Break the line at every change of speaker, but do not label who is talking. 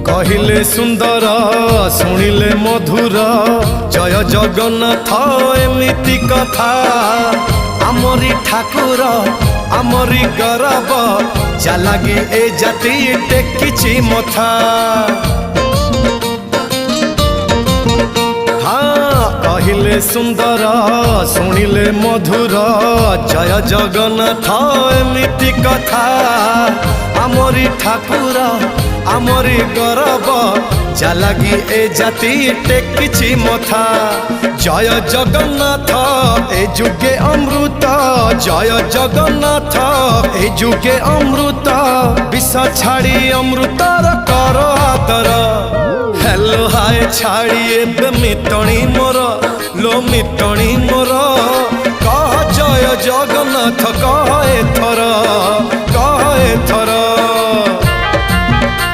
कहिले सुंदर शुणिले मधुर जय जगन्नाथ एमिति कथा आमरी ठाकुर आमरी गौरव जालागी ए जाति टेकिछि मथा। हाँ कहिले सुंदर शुणिले मधुर जय जगन्नाथ एमिति कथा आमरी ठाकुर आमरी गौरव जालागी ए जाति टेकिछि मथा। जय जगन्नाथ ए जुगे अमृत जय जगन्नाथ ए जुगे अमृत विष छाड़ी अमृतर कर आदर। हेलो हाय छाड़ी एबे मिटणी मोर लो मिटणी मोर कह जय जगन्नाथ कह